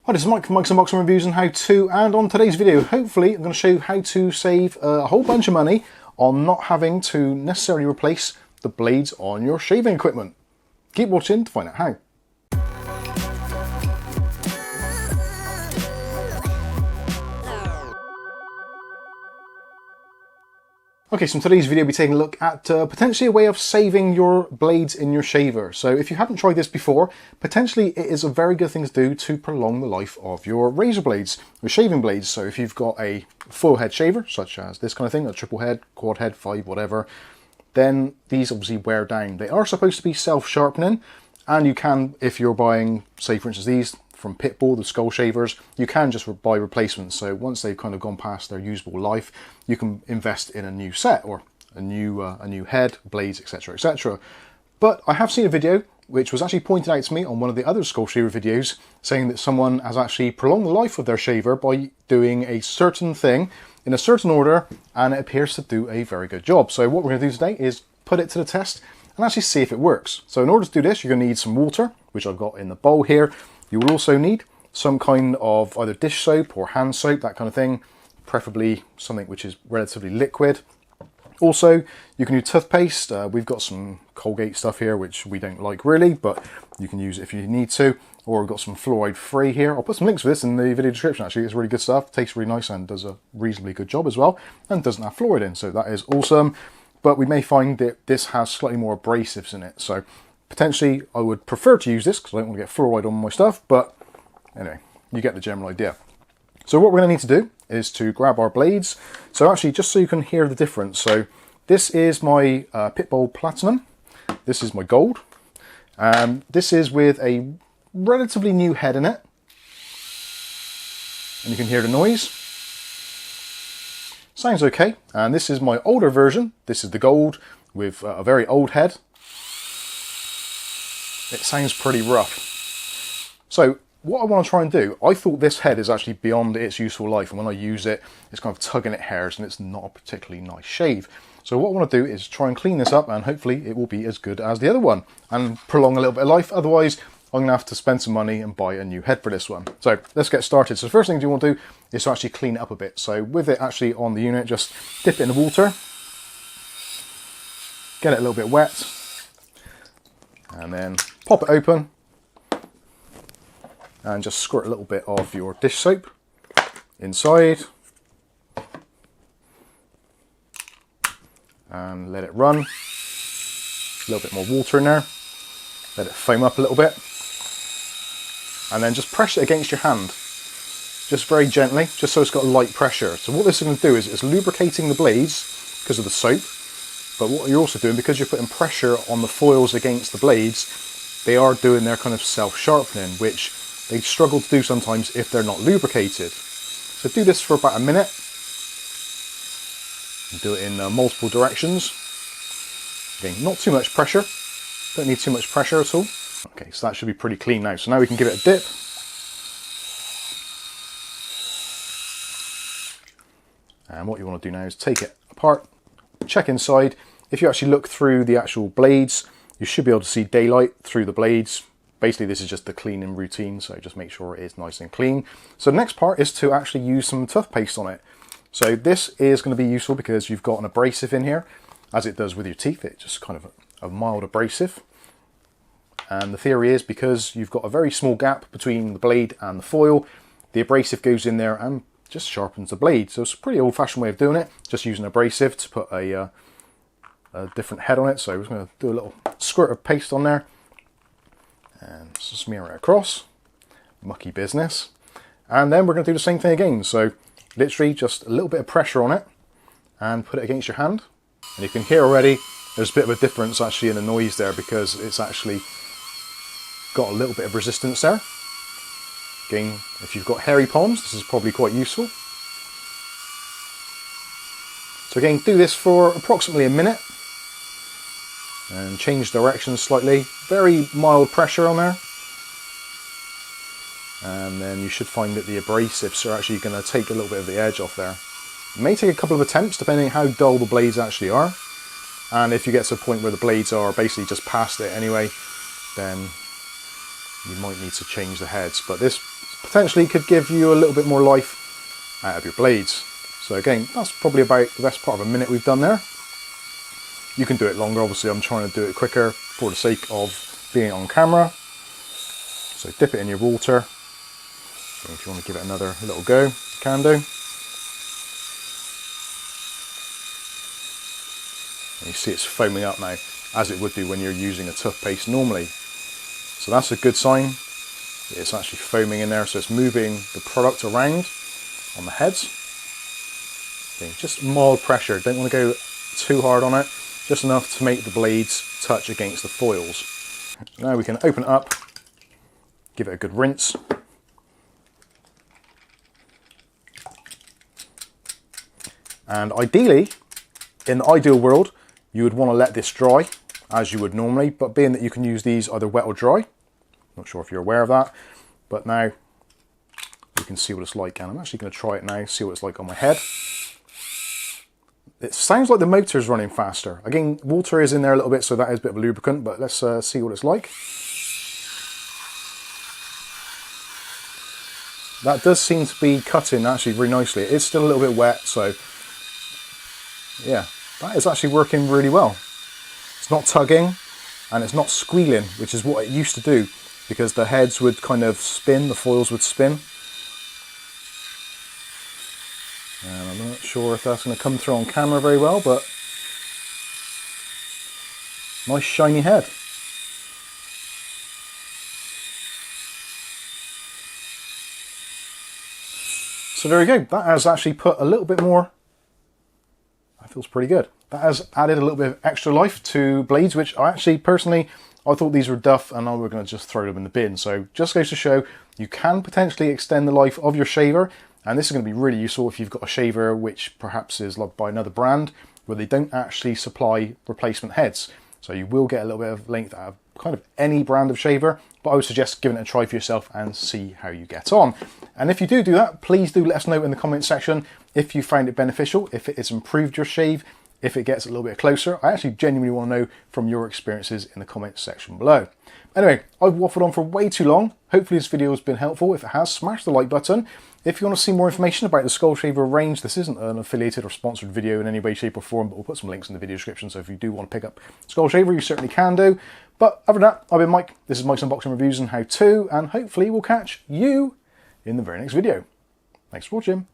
Hi, this is Mike from Mike's Unboxing Reviews and How To, and on today's video, hopefully, I'm going to show you how to save a whole bunch of money on not having to necessarily replace the blades on your shaving equipment. Keep watching to find out how. Okay, so in today's video, we'll be taking a look at potentially a way of saving your blades in your shaver. So if you haven't tried this before, potentially it is a very good thing to do to prolong the life of your razor blades, your shaving blades. So if you've got a full head shaver, such as this kind of thing, a triple head, quad head, 5, whatever, then these obviously wear down. They are supposed to be self-sharpening, and you can, if you're buying, say for instance these, from Pitbull, the skull shavers, you can just buy replacements. So once they've kind of gone past their usable life, you can invest in a new set or a new head, blades, etc, etc. But I have seen a video which was actually pointed out to me on one of the other skull shaver videos, saying that someone has actually prolonged the life of their shaver by doing a certain thing in a certain order, and it appears to do a very good job. So what we're going to do today is put it to the test and actually see if it works. So in order to do this, you're going to need some water, which I've got in the bowl here. You will also need some kind of either dish soap or hand soap, that kind of thing, preferably something which is relatively liquid. Also, you can use toothpaste. We've got some Colgate stuff here, which we don't like really, but you can use it if you need to. Or we've got some fluoride free here. I'll put some links for this in the video description actually. It's really good stuff, tastes really nice and does a reasonably good job as well, and doesn't have fluoride in, so that is awesome. But we may find that this has slightly more abrasives in it, so potentially I would prefer to use this because I don't want to get fluoride on my stuff, but anyway, you get the general idea. So what we're going to need to do is to grab our blades. So actually, just so you can hear the difference, so this is my Pitbull Platinum, this is my Gold, this is with a relatively new head in it, and you can hear the noise. Sounds okay. And this is my older version, this is the Gold with a very old head. It sounds pretty rough. So what I want to try and do, I thought this head is actually beyond its useful life, and when I use it, it's kind of tugging at hairs and it's not a particularly nice shave. So what I want to do is try and clean this up, and hopefully it will be as good as the other one and prolong a little bit of life. Otherwise, I'm going to have to spend some money and buy a new head for this one. So let's get started. So the first thing you want to do is to actually clean it up a bit. So with it actually on the unit, just dip it in the water, get it a little bit wet, and then pop it open and just squirt a little bit of your dish soap inside and let it run. A little bit more water in there, let it foam up a little bit, and then just press it against your hand, just very gently, just so it's got light pressure. So what this is going to do is it's lubricating the blades because of the soap, but what you're also doing, because you're putting pressure on the foils against the blades, they are doing their kind of self-sharpening, which they struggle to do sometimes if they're not lubricated. So do this for about a minute. Do it in multiple directions. Again, not too much pressure. Don't need too much pressure at all. Okay, so that should be pretty clean now. So now we can give it a dip. And what you want to do now is take it apart, check inside. If you actually look through the actual blades, you should be able to see daylight through the blades. Basically, this is just the cleaning routine, so just make sure it is nice and clean. So the next part is to actually use some toothpaste on it. So this is going to be useful because you've got an abrasive in here, as it does with your teeth. It's just kind of a mild abrasive. And the theory is because you've got a very small gap between the blade and the foil, the abrasive goes in there and just sharpens the blade. So it's a pretty old-fashioned way of doing it, just using abrasive to put a different head on it. So we're just going to do a little squirt of paste on there and smear it across. Mucky business. And then we're going to do the same thing again. So literally just a little bit of pressure on it and put it against your hand. And you can hear already there's a bit of a difference actually in the noise there, because it's actually got a little bit of resistance there. Again, if you've got hairy palms, this is probably quite useful. So again, do this for approximately a minute and change direction slightly. Very mild pressure on there. And then you should find that the abrasives are actually going to take a little bit of the edge off there. It may take a couple of attempts depending on how dull the blades actually are. And if you get to a point where the blades are basically just past it anyway, then you might need to change the heads. But this potentially could give you a little bit more life out of your blades. So again, that's probably about the best part of a minute we've done there. You can do it longer, obviously I'm trying to do it quicker for the sake of being on camera. So dip it in your water. And if you want to give it another little go, you can do. And you see it's foaming up now, as it would do when you're using a toothpaste normally. So that's a good sign. It's actually foaming in there, so it's moving the product around on the heads. Okay, just mild pressure, don't want to go too hard on it, just enough to make the blades touch against the foils. Now we can open it up, give it a good rinse. And ideally, in the ideal world, you would want to let this dry as you would normally, but being that you can use these either wet or dry, not sure if you're aware of that, but now you can see what it's like, and I'm actually going to try it now, see what it's like on my head. It sounds like the motor is running faster. Again, water is in there a little bit, so that is a bit of a lubricant, but let's see what it's like. That does seem to be cutting actually really nicely. It is still a little bit wet, so yeah, that is actually working really well. It's not tugging and it's not squealing, which is what it used to do, because the heads would kind of spin, the foils would spin. And I'm not sure if that's going to come through on camera very well, but nice shiny head. So there we go, that has actually put a little bit more, that feels pretty good. That has added a little bit of extra life to blades, which I actually personally, I thought these were duff and I was going to just throw them in the bin. So just goes to show you can potentially extend the life of your shaver, and this is going to be really useful if you've got a shaver which perhaps is loved by another brand where they don't actually supply replacement heads. So you will get a little bit of length out of kind of any brand of shaver, but I would suggest giving it a try for yourself and see how you get on. And if you do that, please do let us know in the comment section if you found it beneficial, if it has improved your shave, if it gets a little bit closer. I actually genuinely want to know from your experiences in the comments section below. Anyway, I've waffled on for way too long. Hopefully this video has been helpful. If it has, smash the like button. If you want to see more information about the Skull Shaver range, this isn't an affiliated or sponsored video in any way, shape or form, but we'll put some links in the video description, so if you do want to pick up Skull Shaver, you certainly can do. But other than that, I've been Mike. This is Mike's Unboxing Reviews and How To, and hopefully we'll catch you in the very next video. Thanks for watching.